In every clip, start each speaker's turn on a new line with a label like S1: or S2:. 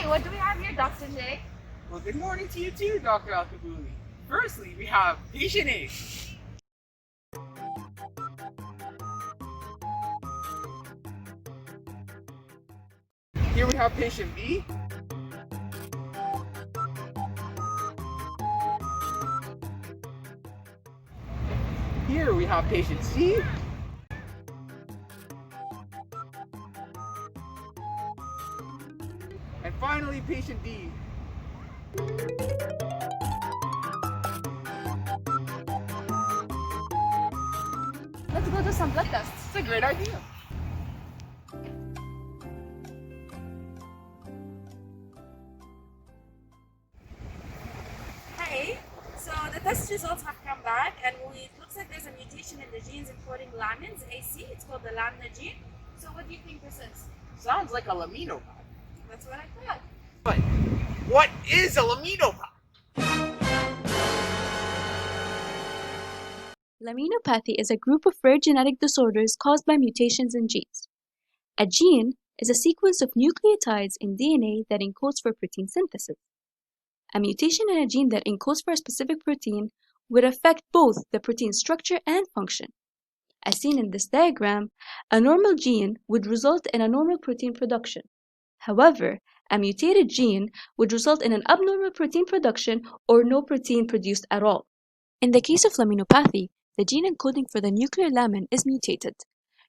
S1: what do we have here, Dr. J?
S2: Well, good morning to you too, Dr. Alkabuli. Firstly, we have patient A. Here we have patient B. Here we have patient C. And finally, patient D.
S1: Let's go do some blood tests.
S2: It's a great idea.
S1: Hey, so the test results have come back, and it looks like there's a mutation in the genes encoding lamins, AC. It's called the lamina gene. So what do you think this is?
S2: Sounds like a laminopathy.
S1: That's what I thought.
S2: But what is a laminopathy?
S3: Laminopathy is a group of rare genetic disorders caused by mutations in genes. A gene is a sequence of nucleotides in DNA that encodes for protein synthesis. A mutation in a gene that encodes for a specific protein would affect both the protein structure and function. As seen in this diagram, a normal gene would result in a normal protein production. However, a mutated gene would result in an abnormal protein production or no protein produced at all. In the case of laminopathy, the gene encoding for the nuclear lamin is mutated.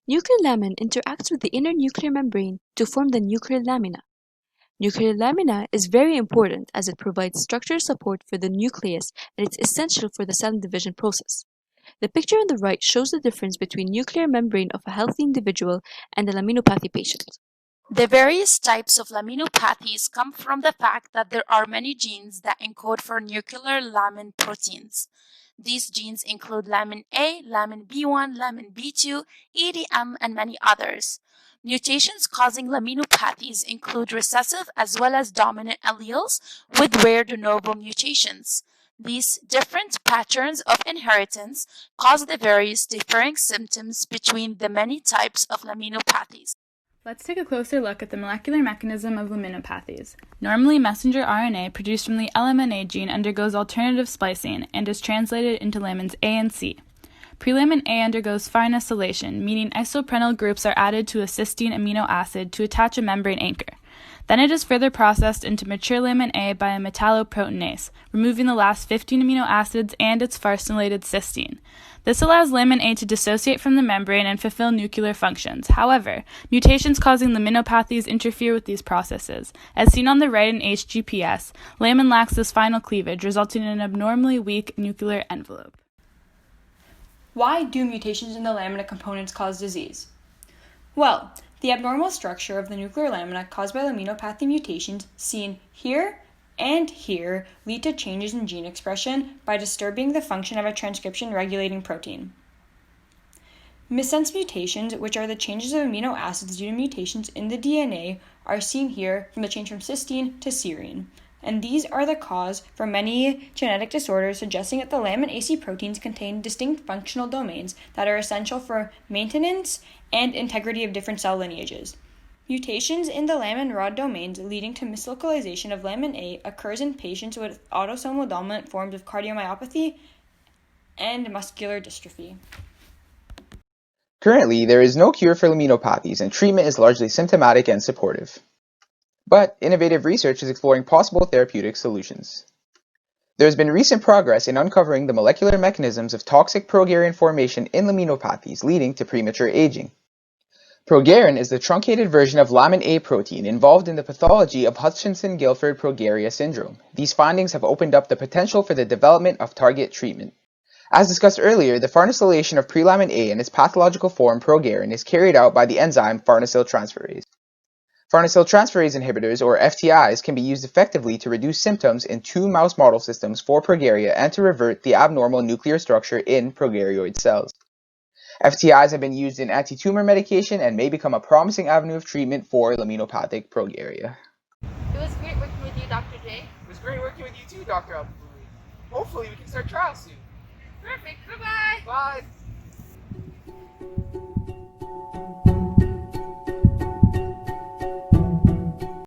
S3: Nuclear lamin interacts with the inner nuclear membrane to form the nuclear lamina. Nuclear lamina is very important as it provides structural support for the nucleus, and it's essential for the cell division process. The picture on the right shows the difference between nuclear membrane of a healthy individual and a laminopathy patient.
S4: The various types of laminopathies come from the fact that there are many genes that encode for nuclear lamin proteins. These genes include lamin A, lamin B1, lamin B2, EDM, and many others. Mutations causing laminopathies include recessive as well as dominant alleles with rare de novo mutations. These different patterns of inheritance cause the various differing symptoms between the many types of laminopathies.
S5: Let's take a closer look at the molecular mechanism of laminopathies. Normally, messenger RNA produced from the LMNA gene undergoes alternative splicing and is translated into lamins A and C. Prelamin A undergoes fine acylation, meaning isoprenyl groups are added to a cysteine amino acid to attach a membrane anchor. Then it is further processed into mature lamin A by a metalloproteinase, removing the last 15 amino acids and its farnesylated cysteine. This allows lamin A to dissociate from the membrane and fulfill nuclear functions. However, mutations causing laminopathies interfere with these processes. As seen on the right in HGPS, lamin lacks this final cleavage, resulting in an abnormally weak nuclear envelope.
S6: Why do mutations in the lamina components cause disease? Well, the abnormal structure of the nuclear lamina caused by laminopathy mutations seen here and here lead to changes in gene expression by disturbing the function of a transcription regulating protein. Missense mutations, which are the changes of amino acids due to mutations in the DNA, are seen here from the change from cysteine to serine. And these are the cause for many genetic disorders, suggesting that the lamin AC proteins contain distinct functional domains that are essential for maintenance and integrity of different cell lineages. Mutations in the lamin rod domains leading to mislocalization of lamin A occurs in patients with autosomal dominant forms of cardiomyopathy and muscular dystrophy.
S7: Currently, there is no cure for laminopathies, and treatment is largely symptomatic and supportive. But innovative research is exploring possible therapeutic solutions. There has been recent progress in uncovering the molecular mechanisms of toxic progerin formation in laminopathies leading to premature aging. Progerin is the truncated version of lamin A protein involved in the pathology of Hutchinson-Gilford progeria syndrome. These findings have opened up the potential for the development of target treatment. As discussed earlier, the farnesylation of prelamin A in its pathological form progerin is carried out by the enzyme farnesyltransferase. Farnesyltransferase inhibitors, or FTIs, can be used effectively to reduce symptoms in 2 mouse model systems for progeria and to revert the abnormal nuclear structure in progerioid cells. FTIs have been used in anti-tumor medication and may become a promising avenue of treatment for laminopathic progeria.
S1: It was great working with you, Dr. J.
S2: It was great working with you too, Dr. Alkabuli. Hopefully we can start trials soon.
S1: Perfect. Bye-bye.
S2: Bye.